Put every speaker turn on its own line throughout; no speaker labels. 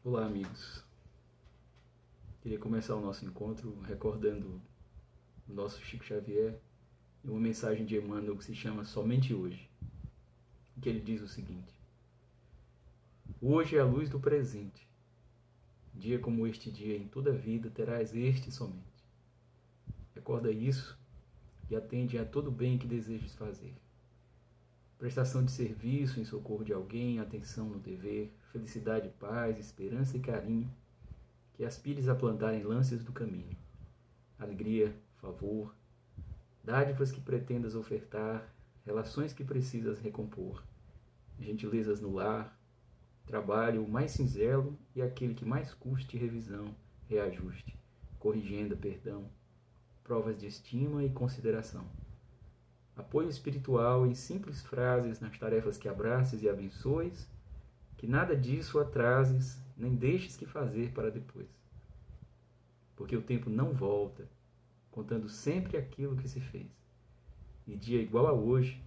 Olá, amigos. Queria começar o nosso encontro recordando o nosso Chico Xavier e uma mensagem de Emmanuel que se chama Somente Hoje, em que ele diz o seguinte: Hoje é a luz do presente. Dia como este dia em toda a vida terás este somente. Recorda isso e atende a todo bem que desejes fazer. Prestação de serviço em socorro de alguém, atenção no dever, felicidade, paz, esperança e carinho, que aspires a plantar em lances do caminho. Alegria, favor, dádivas que pretendas ofertar, relações que precisas recompor, gentilezas no lar, trabalho mais singelo e aquele que mais custe revisão, reajuste, corrigenda, perdão, provas de estima e consideração. Apoio espiritual em simples frases nas tarefas que abraces e abençoes, que nada disso atrases, nem deixes que fazer para depois. Porque o tempo não volta, contando sempre aquilo que se fez. E dia igual a hoje,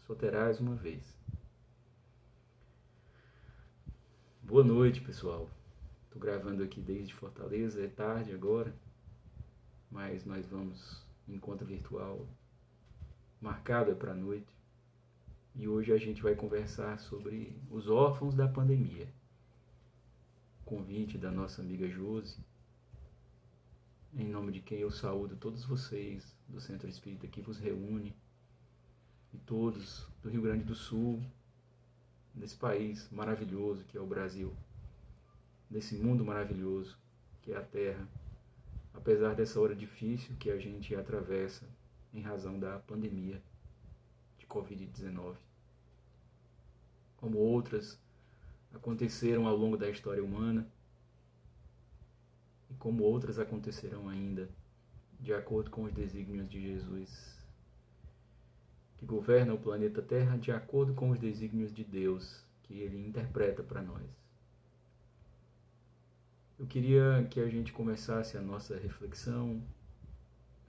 só terás uma vez. Boa noite, pessoal. Estou gravando aqui desde Fortaleza, é tarde agora, mas nós vamos em encontro virtual marcado para a noite. E hoje a gente vai conversar sobre os órfãos da pandemia. Convite da nossa amiga Josi, em nome de quem eu saúdo todos vocês do Centro Espírita que vos reúne, e todos do Rio Grande do Sul, desse país maravilhoso que é o Brasil, desse mundo maravilhoso que é a Terra, apesar dessa hora difícil que a gente atravessa em razão da pandemia de Covid-19. Como outras aconteceram ao longo da história humana, e como outras acontecerão ainda, de acordo com os desígnios de Jesus, que governa o planeta Terra de acordo com os desígnios de Deus, que Ele interpreta para nós. Eu queria que a gente começasse a nossa reflexão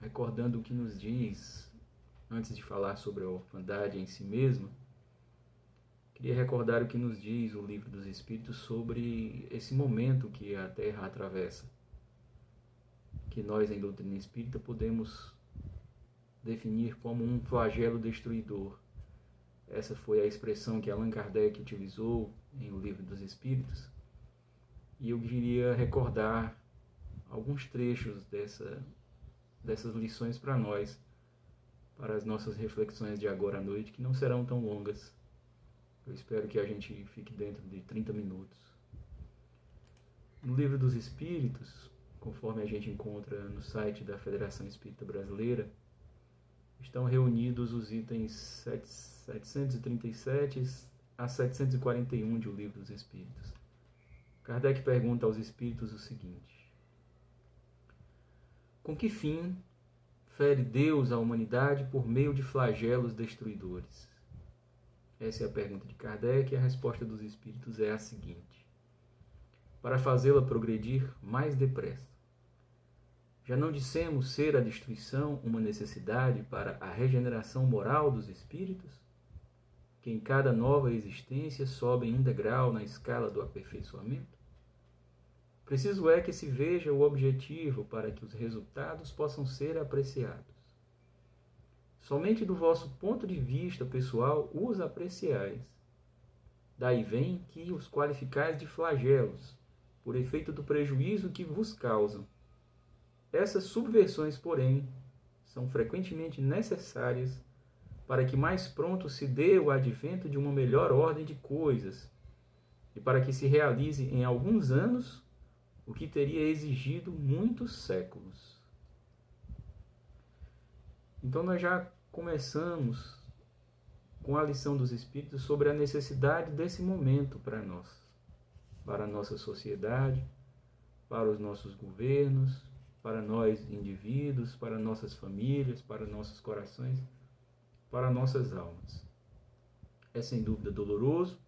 recordando o que nos diz, antes de falar sobre a orfandade em si mesma, queria recordar o que nos diz o Livro dos Espíritos sobre esse momento que a Terra atravessa, que nós em doutrina espírita podemos definir como um flagelo destruidor. Essa foi a expressão que Allan Kardec utilizou em O Livro dos Espíritos, e eu queria recordar alguns trechos dessas lições para nós, para as nossas reflexões de agora à noite, que não serão tão longas. Eu espero que a gente fique dentro de 30 minutos. No Livro dos Espíritos, conforme a gente encontra no site da Federação Espírita Brasileira, estão reunidos os itens 737 a 741 de O Livro dos Espíritos. Kardec pergunta aos espíritos o seguinte: com que fim fere Deus a humanidade por meio de flagelos destruidores? Essa é a pergunta de Kardec, e a resposta dos espíritos é a seguinte: para fazê-la progredir mais depressa. Já não dissemos ser a destruição uma necessidade para a regeneração moral dos espíritos, que em cada nova existência sobem um degrau na escala do aperfeiçoamento? Preciso é que se veja o objetivo para que os resultados possam ser apreciados. Somente do vosso ponto de vista pessoal os apreciais. Daí vem que os qualificais de flagelos, por efeito do prejuízo que vos causam. Essas subversões, porém, são frequentemente necessárias para que mais pronto se dê o advento de uma melhor ordem de coisas e para que se realize em alguns anos o que teria exigido muitos séculos. Então nós já começamos com a lição dos Espíritos sobre a necessidade desse momento para nós, para a nossa sociedade, para os nossos governos, para nós indivíduos, para nossas famílias, para nossos corações, para nossas almas. É sem dúvida doloroso,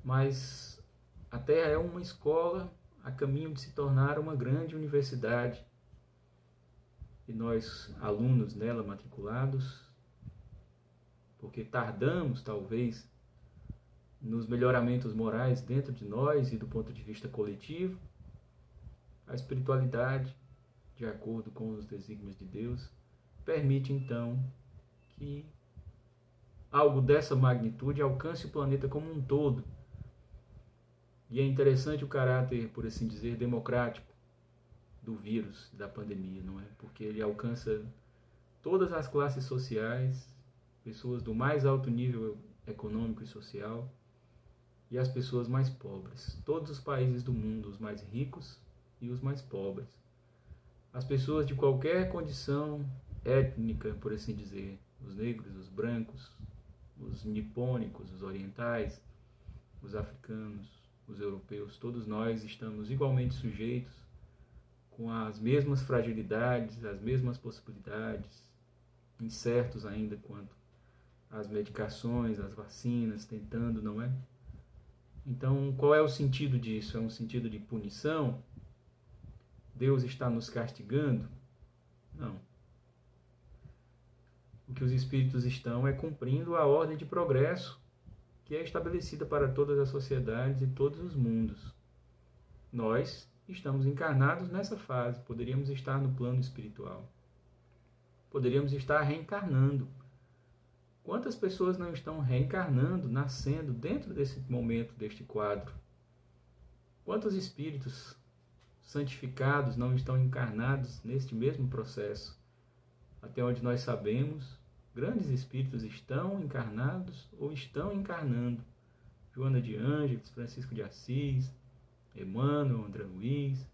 mas a Terra é uma escola a caminho de se tornar uma grande universidade, e nós, alunos nela matriculados, porque tardamos talvez nos melhoramentos morais dentro de nós e do ponto de vista coletivo. A espiritualidade, de acordo com os desígnios de Deus, permite então que algo dessa magnitude alcance o planeta como um todo. E é interessante o caráter, por assim dizer, democrático do vírus, da pandemia, não é? Porque ele alcança todas as classes sociais, pessoas do mais alto nível econômico e social e as pessoas mais pobres. Todos os países do mundo, os mais ricos e os mais pobres. As pessoas de qualquer condição étnica, por assim dizer, os negros, os brancos, os nipônicos, os orientais, os africanos, os europeus, todos nós estamos igualmente sujeitos, com as mesmas fragilidades, as mesmas possibilidades, incertos ainda quanto às medicações, às vacinas, tentando, não é? Então, qual é o sentido disso? É um sentido de punição? Deus está nos castigando? Não. O que os espíritos estão é cumprindo a ordem de progresso que é estabelecida para todas as sociedades e todos os mundos. Nós estamos encarnados nessa fase, poderíamos estar no plano espiritual. Poderíamos estar reencarnando. Quantas pessoas não estão reencarnando, nascendo dentro desse momento, deste quadro? Quantos espíritos santificados não estão encarnados neste mesmo processo? Até onde nós sabemos, grandes espíritos estão encarnados ou estão encarnando. Joana de Ângeles, Francisco de Assis, Emmanuel, André Luiz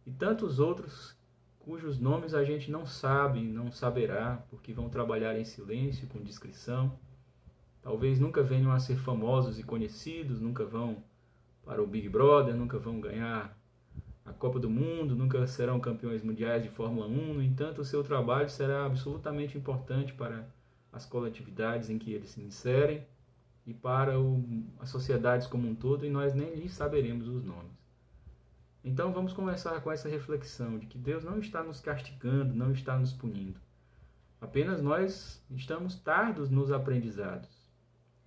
e tantos outros cujos nomes a gente não sabe, não saberá, porque vão trabalhar em silêncio, com discrição. Talvez nunca venham a ser famosos e conhecidos, nunca vão para o Big Brother, nunca vão ganhar a Copa do Mundo, nunca serão campeões mundiais de Fórmula 1. No entanto, o seu trabalho será absolutamente importante para as coletividades em que eles se inserem e para as sociedades como um todo, e nós nem lhes saberemos os nomes. Então vamos começar com essa reflexão de que Deus não está nos castigando, não está nos punindo. Apenas nós estamos tardos nos aprendizados.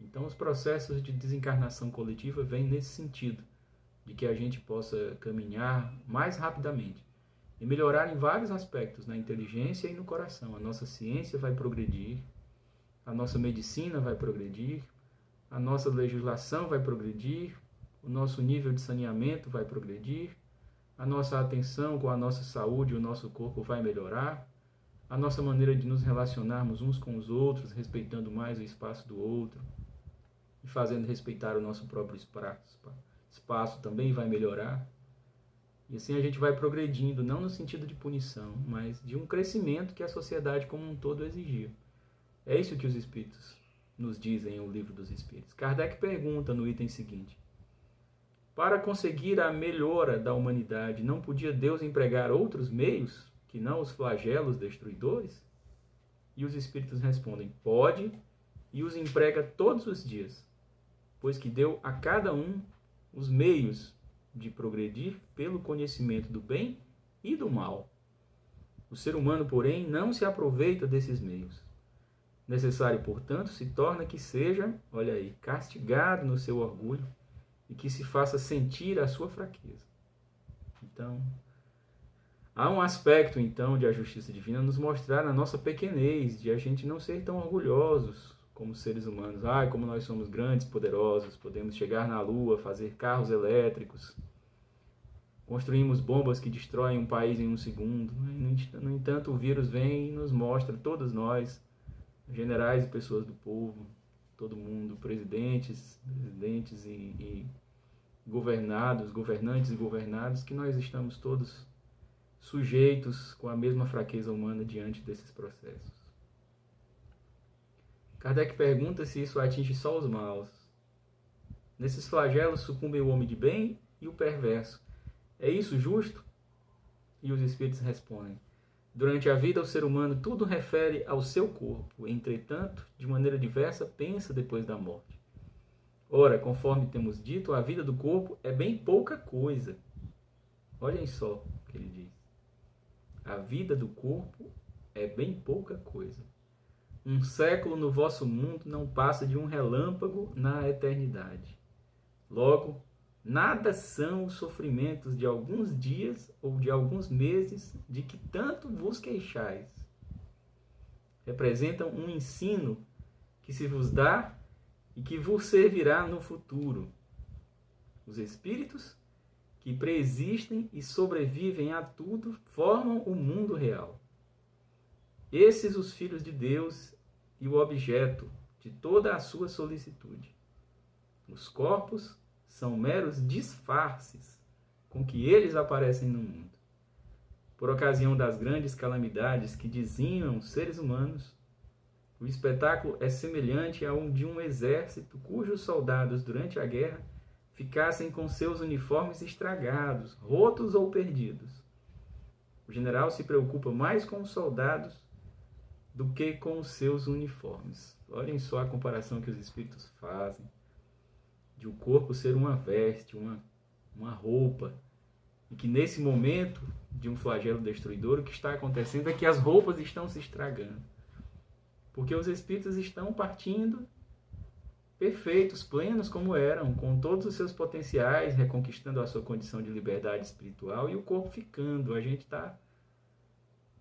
Então os processos de desencarnação coletiva vêm nesse sentido, de que a gente possa caminhar mais rapidamente e melhorar em vários aspectos, na inteligência e no coração. A nossa ciência vai progredir, a nossa medicina vai progredir, a nossa legislação vai progredir, o nosso nível de saneamento vai progredir, a nossa atenção com a nossa saúde, o nosso corpo vai melhorar, a nossa maneira de nos relacionarmos uns com os outros, respeitando mais o espaço do outro e fazendo respeitar o nosso próprio espaço também vai melhorar. E assim a gente vai progredindo, não no sentido de punição, mas de um crescimento que a sociedade como um todo exigia. É isso que os espíritos nos dizem em O Livro dos Espíritos. Kardec pergunta no item seguinte: para conseguir a melhora da humanidade, não podia Deus empregar outros meios que não os flagelos destruidores? E os espíritos respondem: pode, e os emprega todos os dias, pois que deu a cada um os meios de progredir pelo conhecimento do bem e do mal. O ser humano, porém, não se aproveita desses meios. Necessário, portanto, se torna que seja, olha aí, castigado no seu orgulho e que se faça sentir a sua fraqueza. Então, há um aspecto, então, de a justiça divina nos mostrar na nossa pequenez, de a gente não ser tão orgulhosos como seres humanos. Como nós somos grandes, poderosos, podemos chegar na Lua, fazer carros elétricos, construímos bombas que destroem um país em um segundo. No entanto, o vírus vem e nos mostra, todos nós, generais e pessoas do povo, todo mundo, presidentes e governantes e governados, que nós estamos todos sujeitos com a mesma fraqueza humana diante desses processos. Kardec pergunta se isso atinge só os maus. Nesses flagelos sucumbem o homem de bem e o perverso. É isso justo? E os espíritos respondem: durante a vida, o ser humano tudo refere ao seu corpo, entretanto, de maneira diversa, pensa depois da morte. Ora, conforme temos dito, a vida do corpo é bem pouca coisa. Olhem só o que ele diz. A vida do corpo é bem pouca coisa. Um século no vosso mundo não passa de um relâmpago na eternidade. Logo, nada são os sofrimentos de alguns dias ou de alguns meses de que tanto vos queixais. Representam um ensino que se vos dá e que vos servirá no futuro. Os espíritos que preexistem e sobrevivem a tudo formam o mundo real. Esses os filhos de Deus e o objeto de toda a sua solicitude. Os corpos são meros disfarces com que eles aparecem no mundo. Por ocasião das grandes calamidades que dizimam os seres humanos, o espetáculo é semelhante ao de um exército cujos soldados, durante a guerra, ficassem com seus uniformes estragados, rotos ou perdidos. O general se preocupa mais com os soldados do que com os seus uniformes. Olhem só a comparação que os espíritos fazem de o corpo ser uma veste, uma roupa, e que nesse momento de um flagelo destruidor, o que está acontecendo é que as roupas estão se estragando, porque os espíritos estão partindo perfeitos, plenos como eram, com todos os seus potenciais, reconquistando a sua condição de liberdade espiritual, e o corpo ficando. A gente está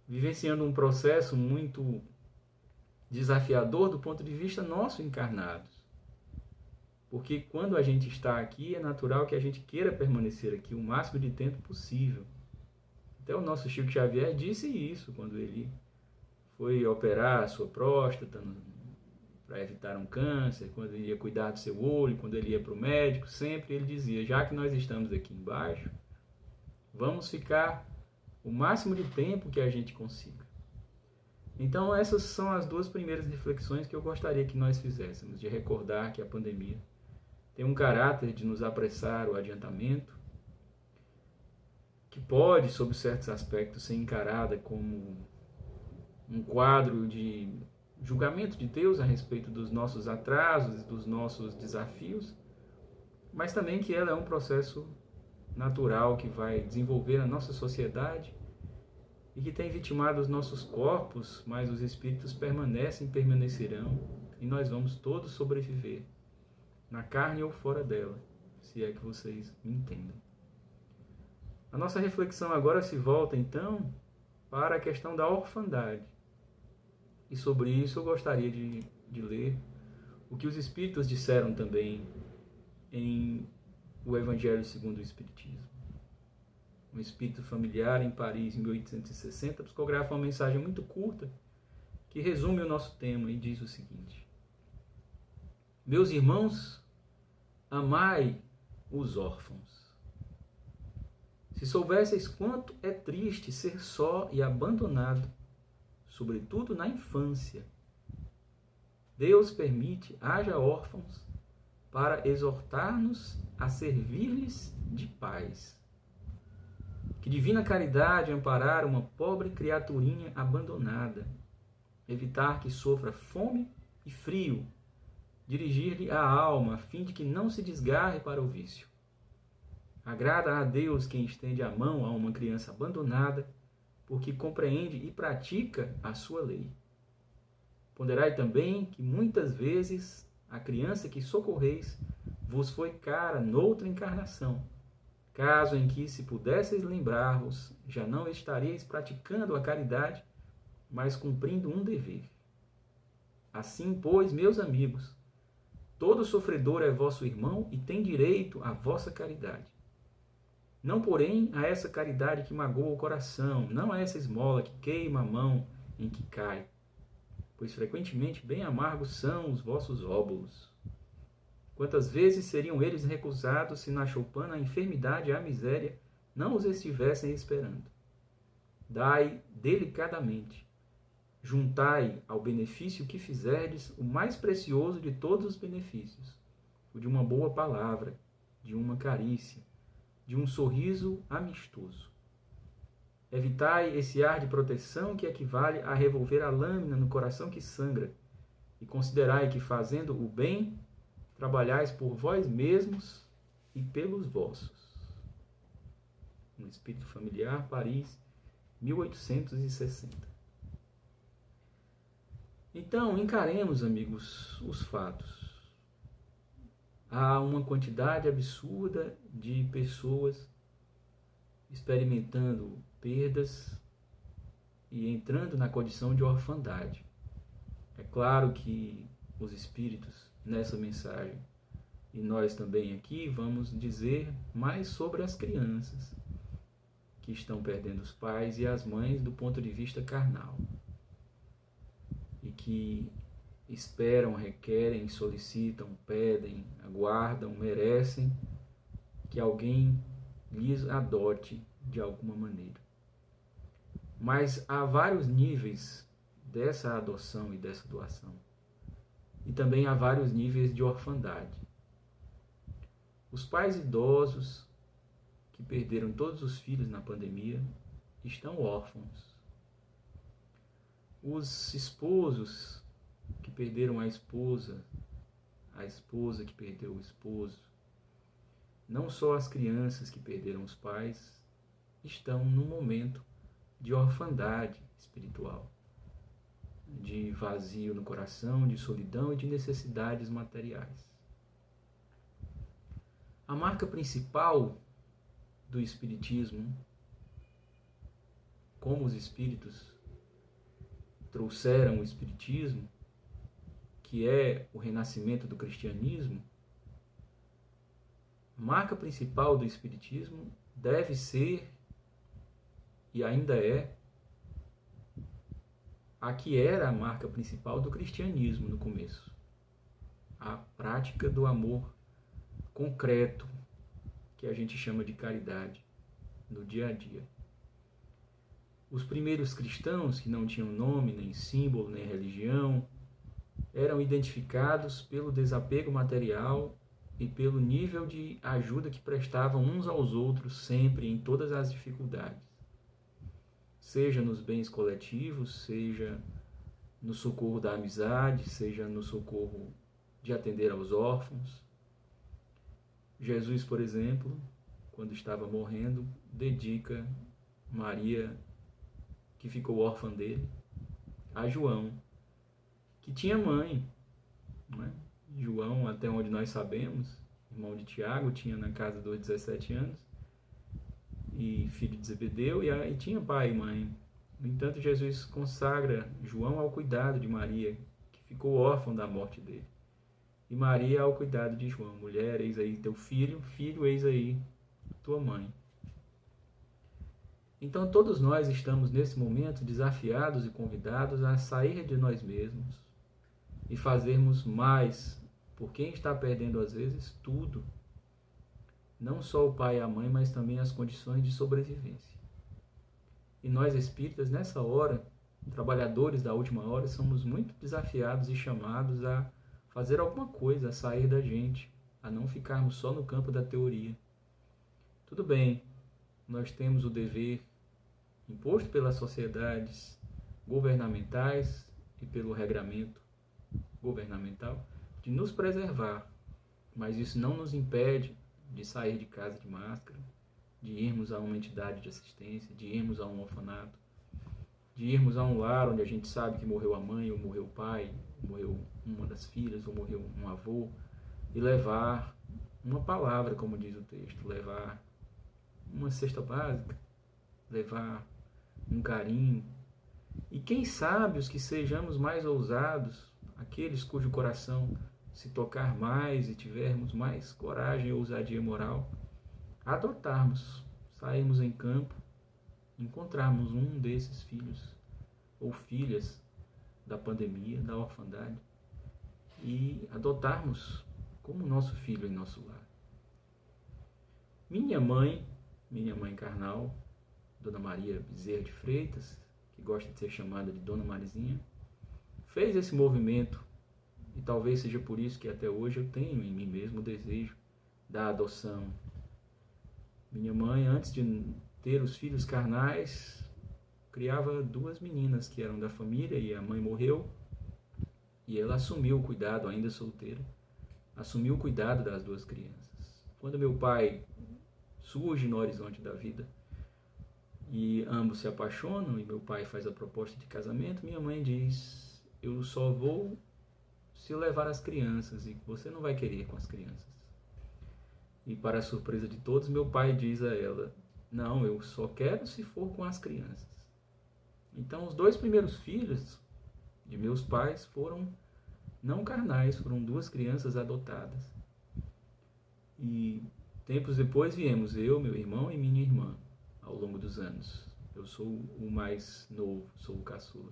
vivenciando um processo muito desafiador do ponto de vista nosso encarnados. Porque quando a gente está aqui, é natural que a gente queira permanecer aqui o máximo de tempo possível. Até o nosso Chico Xavier disse isso quando ele foi operar a sua próstata para evitar um câncer, quando ele ia cuidar do seu olho, quando ele ia para o médico, sempre ele dizia, já que nós estamos aqui embaixo, vamos ficar o máximo de tempo que a gente consiga. Então essas são as duas primeiras reflexões que eu gostaria que nós fizéssemos, de recordar que a pandemia tem um caráter de nos apressar o adiantamento, que pode, sob certos aspectos, ser encarada como um quadro de julgamento de Deus a respeito dos nossos atrasos e dos nossos desafios, mas também que ela é um processo natural que vai desenvolver a nossa sociedade e que tem vitimado os nossos corpos, mas os espíritos permanecerão, e nós vamos todos sobreviver, na carne ou fora dela, se é que vocês me entendem. A nossa reflexão agora se volta, então, para a questão da orfandade. E sobre isso eu gostaria de ler o que os espíritos disseram também em o Evangelho segundo o Espiritismo. Um espírito familiar em Paris, em 1860, psicografa uma mensagem muito curta que resume o nosso tema e diz o seguinte: meus irmãos, amai os órfãos. Se soubesseis quanto é triste ser só e abandonado, sobretudo na infância, Deus permite haja órfãos para exortar-nos a servir-lhes de pais. Que divina caridade amparar uma pobre criaturinha abandonada, evitar que sofra fome e frio, dirigir-lhe a alma a fim de que não se desgarre para o vício. Agrada a Deus quem estende a mão a uma criança abandonada, porque compreende e pratica a sua lei. Ponderai também que muitas vezes a criança que socorreis vos foi cara noutra encarnação, caso em que, se pudesseis lembrar-vos, já não estaríeis praticando a caridade, mas cumprindo um dever. Assim, pois, meus amigos, todo sofredor é vosso irmão e tem direito à vossa caridade. Não, porém, a essa caridade que magoa o coração, não a essa esmola que queima a mão em que cai, pois frequentemente bem amargos são os vossos óbolos. Quantas vezes seriam eles recusados se na choupana a enfermidade e a miséria não os estivessem esperando? Dai delicadamente, juntai ao benefício que fizerdes o mais precioso de todos os benefícios, o de uma boa palavra, de uma carícia, de um sorriso amistoso. Evitai esse ar de proteção que equivale a revolver a lâmina no coração que sangra, e considerai que, fazendo o bem, trabalhais por vós mesmos e pelos vossos. Um Espírito Familiar, Paris, 1860. Então, encaremos, amigos, os fatos. Há uma quantidade absurda de pessoas experimentando perdas e entrando na condição de orfandade. É claro que os espíritos, nessa mensagem, e nós também aqui, vamos dizer mais sobre as crianças que estão perdendo os pais e as mães do ponto de vista carnal. E que esperam, requerem, solicitam, pedem, aguardam, merecem que alguém lhes adote de alguma maneira. Mas há vários níveis dessa adoção e dessa doação. E também há vários níveis de orfandade. Os pais idosos que perderam todos os filhos na pandemia estão órfãos. Os esposos que perderam a esposa que perdeu o esposo, não só as crianças que perderam os pais, estão num momento de orfandade espiritual, de vazio no coração, de solidão e de necessidades materiais. A marca principal do Espiritismo, como os espíritos trouxeram o Espiritismo, que é o renascimento do cristianismo, a marca principal do Espiritismo deve ser, e ainda é, a que era a marca principal do cristianismo no começo. A prática do amor concreto, que a gente chama de caridade, no dia a dia. Os primeiros cristãos, que não tinham nome, nem símbolo, nem religião, eram identificados pelo desapego material e pelo nível de ajuda que prestavam uns aos outros sempre, em todas as dificuldades. Seja nos bens coletivos, seja no socorro da amizade, seja no socorro de atender aos órfãos. Jesus, por exemplo, quando estava morrendo, dedica Maria, que ficou órfã dele, a João, que tinha mãe. Não é? João, até onde nós sabemos, irmão de Tiago, tinha na casa dos 17 anos, e filho de Zebedeu, e tinha pai e mãe. No entanto, Jesus consagra João ao cuidado de Maria, que ficou órfã da morte dele. E Maria ao cuidado de João. Mulher, eis aí teu filho, filho, eis aí tua mãe. Então todos nós estamos nesse momento desafiados e convidados a sair de nós mesmos e fazermos mais por quem está perdendo às vezes tudo. Não só o pai e a mãe, mas também as condições de sobrevivência. E nós espíritas, nessa hora, trabalhadores da última hora, somos muito desafiados e chamados a fazer alguma coisa, a sair da gente, a não ficarmos só no campo da teoria. Tudo bem, nós temos o dever imposto pelas sociedades governamentais e pelo regramento governamental de nos preservar, mas isso não nos impede de sair de casa de máscara, de irmos a uma entidade de assistência, de irmos a um orfanato, de irmos a um lar onde a gente sabe que morreu a mãe, ou morreu o pai, ou morreu uma das filhas, ou morreu um avô, e levar uma palavra, como diz o texto, levar uma cesta básica, levar um carinho. E quem sabe os que sejamos mais ousados, aqueles cujo coração se tocar mais e tivermos mais coragem e ousadia moral, adotarmos, sairmos em campo, encontrarmos um desses filhos ou filhas da pandemia, da orfandade, e adotarmos como nosso filho em nosso lar. Minha mãe carnal, Dona Maria Bezerra de Freitas, que gosta de ser chamada de Dona Marizinha, fez esse movimento, e talvez seja por isso que até hoje eu tenho em mim mesmo o desejo da adoção. Minha mãe, antes de ter os filhos carnais, criava 2 meninas que eram da família, e a mãe morreu, e ela assumiu o cuidado, ainda solteira, assumiu o cuidado das 2 crianças. Quando meu pai surge no horizonte da vida, e ambos se apaixonam, e meu pai faz a proposta de casamento, minha mãe diz: eu só vou se levar as crianças e você não vai querer ir com as crianças. E para a surpresa de todos, meu pai diz a ela, não, eu só quero se for com as crianças. Então os 2 primeiros filhos de meus pais foram não carnais, foram 2 crianças adotadas. E tempos depois viemos eu, meu irmão e minha irmã, ao longo dos anos. Eu sou o mais novo, sou o caçula.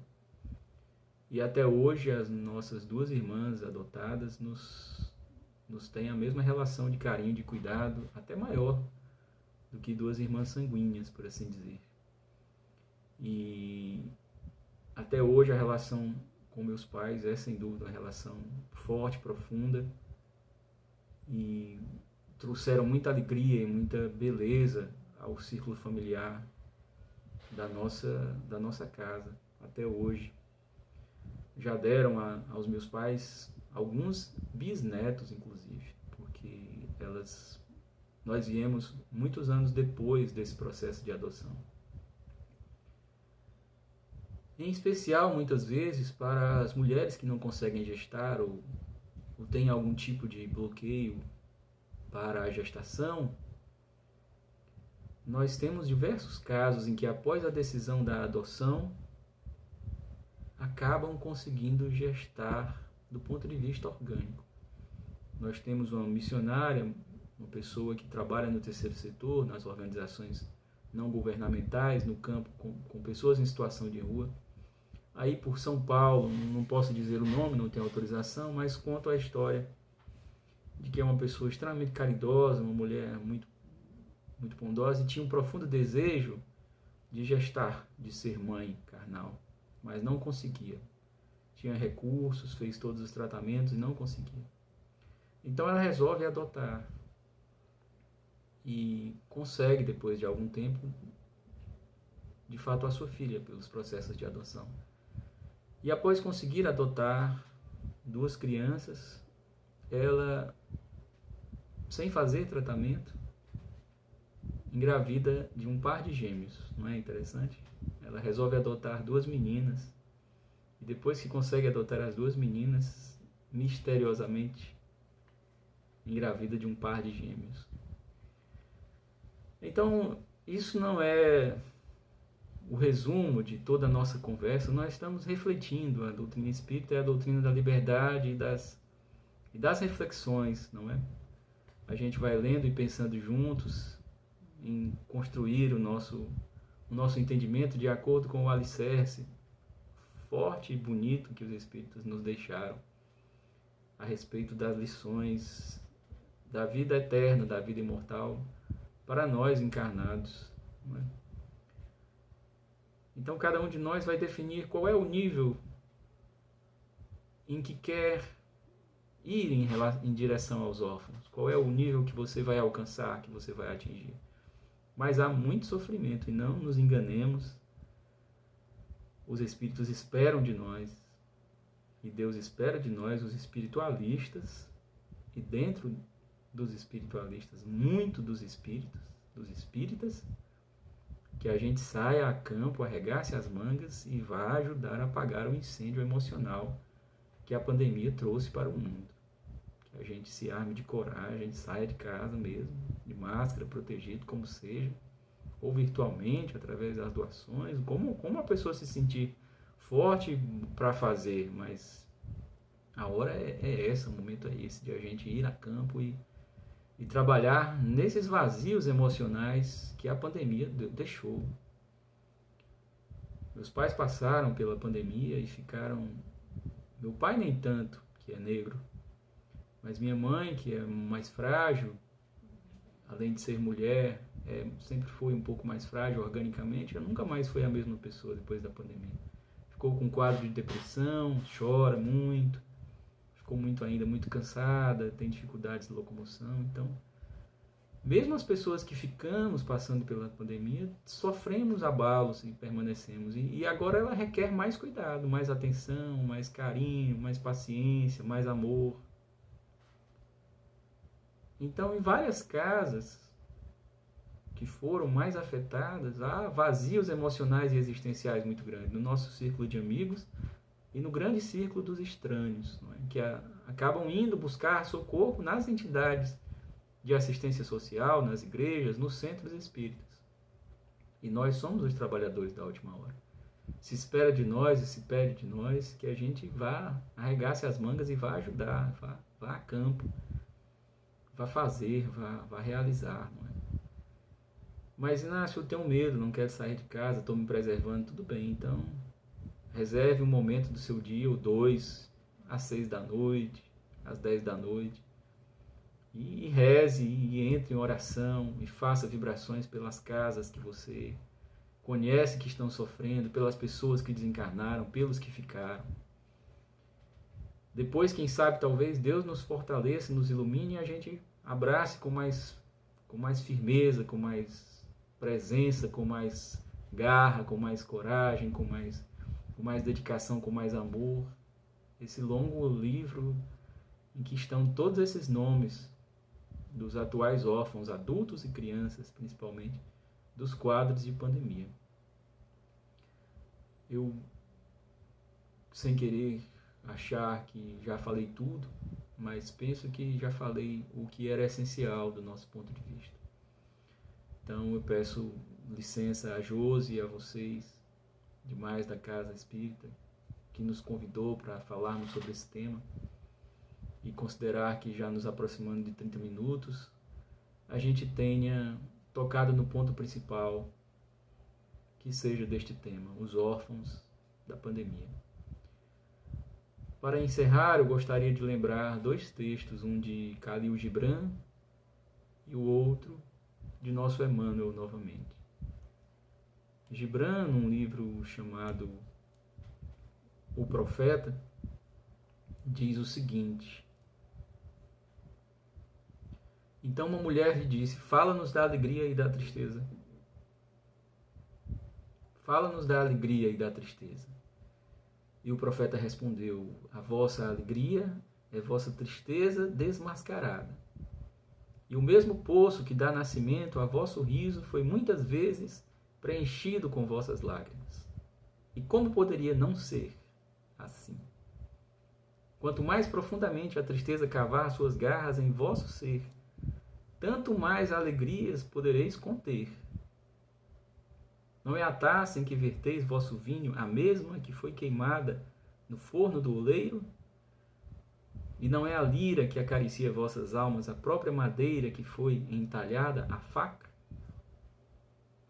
E até hoje as nossas 2 irmãs adotadas nos têm a mesma relação de carinho, de cuidado, até maior do que 2 irmãs sanguíneas, por assim dizer. E até hoje a relação com meus pais é sem dúvida uma relação forte, profunda, e trouxeram muita alegria e muita beleza ao círculo familiar da nossa casa até hoje. Já deram aos meus pais alguns bisnetos, inclusive, porque nós viemos muitos anos depois desse processo de adoção. Em especial, muitas vezes, para as mulheres que não conseguem gestar ou têm algum tipo de bloqueio para a gestação, nós temos diversos casos em que, após a decisão da adoção, acabam conseguindo gestar do ponto de vista orgânico. Nós temos uma missionária, uma pessoa que trabalha no terceiro setor, nas organizações não governamentais, no campo, com pessoas em situação de rua. Aí por São Paulo, não posso dizer o nome, não tenho autorização, mas conto a história de que é uma pessoa extremamente caridosa, uma mulher muito, muito bondosa, e tinha um profundo desejo de gestar, de ser mãe carnal, mas não conseguia. Tinha recursos, fez todos os tratamentos e não conseguia. Então ela resolve adotar e consegue, depois de algum tempo, de fato a sua filha, pelos processos de adoção. E após conseguir adotar 2 crianças, ela, sem fazer tratamento, engravida de um par de gêmeos. Não é interessante? Ela resolve adotar 2 meninas. E depois que consegue adotar as 2 meninas, misteriosamente engravida de um par de gêmeos. Então, isso não é o resumo de toda a nossa conversa. Nós estamos refletindo. A doutrina espírita é a doutrina da liberdade e das reflexões, não é? A gente vai lendo e pensando juntos em construir o nosso entendimento de acordo com o alicerce forte e bonito que os Espíritos nos deixaram a respeito das lições da vida eterna, da vida imortal, para nós encarnados. Não é? Então cada um de nós vai definir qual é o nível em que quer ir em direção aos órfãos, qual é o nível que você vai alcançar, que você vai atingir. Mas há muito sofrimento, e não nos enganemos. Os Espíritos esperam de nós, e Deus espera de nós, os espiritualistas, e dentro dos espiritualistas, muito dos espíritas, que a gente saia a campo, arregace as mangas e vá ajudar a apagar o incêndio emocional que a pandemia trouxe para o mundo. Que a gente se arme de coragem, saia de casa mesmo, de máscara, protegido, como seja, ou virtualmente, através das doações, como a pessoa se sentir forte para fazer, mas a hora é essa, o momento é esse, de a gente ir a campo e trabalhar nesses vazios emocionais que a pandemia deixou. Meus pais passaram pela pandemia e ficaram... Meu pai nem tanto, que é negro, mas minha mãe, que é mais frágil, além de ser mulher, sempre foi um pouco mais frágil organicamente, ela nunca mais foi a mesma pessoa depois da pandemia. Ficou com um quadro de depressão, chora muito, ficou muito cansada, tem dificuldades de locomoção. Então, mesmo as pessoas que ficamos passando pela pandemia, sofremos abalos e permanecemos. E agora ela requer mais cuidado, mais atenção, mais carinho, mais paciência, mais amor. Então, em várias casas que foram mais afetadas, há vazios emocionais e existenciais muito grandes. No nosso círculo de amigos, e no grande círculo dos estranhos, não é? Que acabam indo buscar socorro nas entidades de assistência social, nas igrejas, nos centros espíritas. E nós somos os trabalhadores da última hora. Se espera de nós e se pede de nós que a gente vá, arregace as mangas e vá ajudar, vá a campo, vá fazer, vá realizar, não é? Mas, Inácio, eu tenho medo, não quero sair de casa, estou me preservando, tudo bem, então reserve um momento do seu dia, ou 2, às 6 da noite, às 10 da noite, e reze, e entre em oração, e faça vibrações pelas casas que você conhece que estão sofrendo, pelas pessoas que desencarnaram, pelos que ficaram. Depois, quem sabe, talvez Deus nos fortaleça, nos ilumine e a gente abrace com mais firmeza, com mais presença, com mais garra, com mais coragem, com mais dedicação, com mais amor, esse longo livro em que estão todos esses nomes dos atuais órfãos, adultos e crianças, principalmente, dos quadros de pandemia. Eu, sem querer achar que já falei tudo, mas penso que já falei o que era essencial do nosso ponto de vista. Então eu peço licença a Josi e a vocês, demais da Casa Espírita, que nos convidou para falarmos sobre esse tema, e considerar que já nos aproximando de 30 minutos, a gente tenha tocado no ponto principal que seja deste tema, os órfãos da pandemia. Para encerrar, eu gostaria de lembrar 2 textos, um de Khalil Gibran e o outro de nosso Emmanuel novamente. Gibran, num livro chamado O Profeta, diz o seguinte: então uma mulher lhe disse, fala-nos da alegria e da tristeza. Fala-nos da alegria e da tristeza. E o profeta respondeu, a vossa alegria é vossa tristeza desmascarada. E o mesmo poço que dá nascimento a vosso riso foi muitas vezes preenchido com vossas lágrimas. E como poderia não ser assim? Quanto mais profundamente a tristeza cavar suas garras em vosso ser, tanto mais alegrias podereis conter. Não é a taça em que verteis vosso vinho a mesma que foi queimada no forno do oleiro? E não é a lira que acaricia vossas almas a própria madeira que foi entalhada a faca?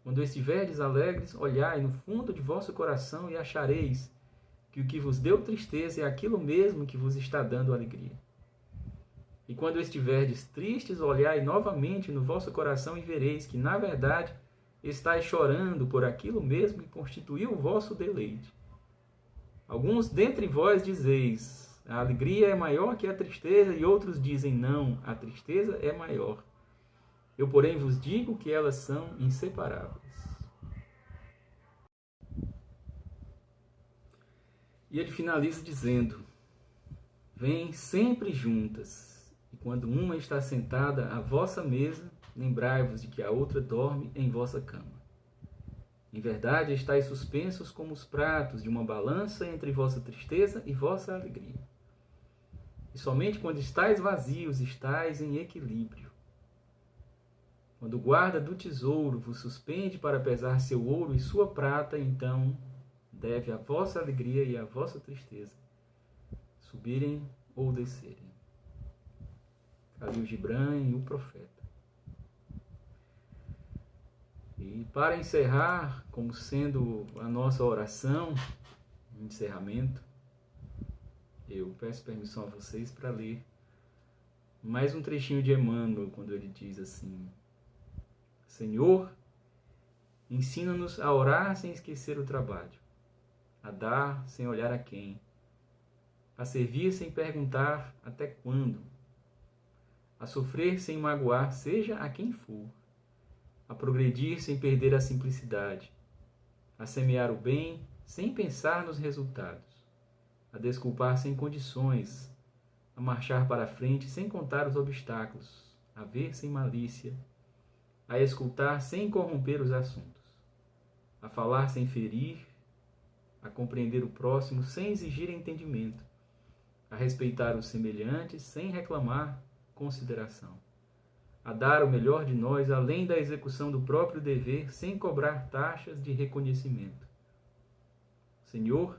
Quando estiverdes alegres, olhai no fundo de vosso coração e achareis que o que vos deu tristeza é aquilo mesmo que vos está dando alegria. E quando estiverdes tristes, olhai novamente no vosso coração e vereis que, na verdade, estáis chorando por aquilo mesmo que constituiu o vosso deleite. Alguns dentre vós dizeis, a alegria é maior que a tristeza, e outros dizem, não, a tristeza é maior. Eu, porém, vos digo que elas são inseparáveis. E ele finaliza dizendo, vêm sempre juntas, e quando uma está sentada à vossa mesa, lembrai-vos de que a outra dorme em vossa cama. Em verdade, estáis suspensos como os pratos de uma balança entre vossa tristeza e vossa alegria. E somente quando estáis vazios, estáis em equilíbrio. Quando o guarda do tesouro vos suspende para pesar seu ouro e sua prata, então deve a vossa alegria e a vossa tristeza subirem ou descerem. Khalil Gibran e o Profeta. E para encerrar, como sendo a nossa oração, encerramento, eu peço permissão a vocês para ler mais um trechinho de Emmanuel, quando ele diz assim, Senhor, ensina-nos a orar sem esquecer o trabalho, a dar sem olhar a quem, a servir sem perguntar até quando, a sofrer sem magoar, seja a quem for, a progredir sem perder a simplicidade, a semear o bem sem pensar nos resultados, a desculpar sem condições, a marchar para a frente sem contar os obstáculos, a ver sem malícia, a escutar sem corromper os assuntos, a falar sem ferir, a compreender o próximo sem exigir entendimento, a respeitar os semelhantes sem reclamar consideração, a dar o melhor de nós além da execução do próprio dever sem cobrar taxas de reconhecimento. Senhor,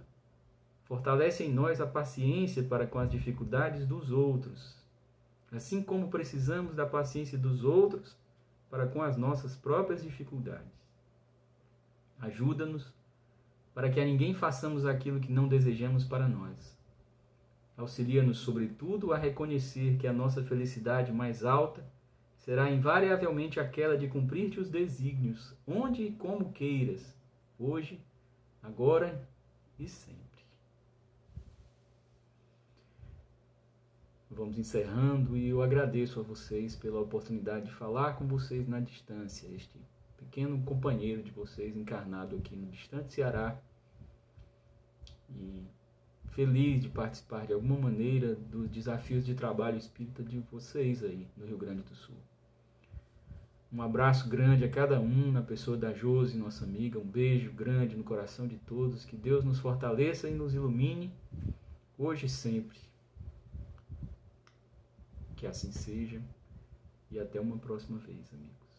fortalece em nós a paciência para com as dificuldades dos outros, assim como precisamos da paciência dos outros para com as nossas próprias dificuldades. Ajuda-nos para que a ninguém façamos aquilo que não desejamos para nós. Auxilia-nos, sobretudo, a reconhecer que a nossa felicidade mais alta será invariavelmente aquela de cumprir-te os desígnios, onde e como queiras, hoje, agora e sempre. Vamos encerrando e eu agradeço a vocês pela oportunidade de falar com vocês na distância, este pequeno companheiro de vocês encarnado aqui no distante Ceará, e feliz de participar de alguma maneira dos desafios de trabalho espírita de vocês aí no Rio Grande do Sul. Um abraço grande a cada um, na pessoa da Josi, nossa amiga, um beijo grande no coração de todos, que Deus nos fortaleça e nos ilumine, hoje e sempre. Que assim seja, e até uma próxima vez, amigos.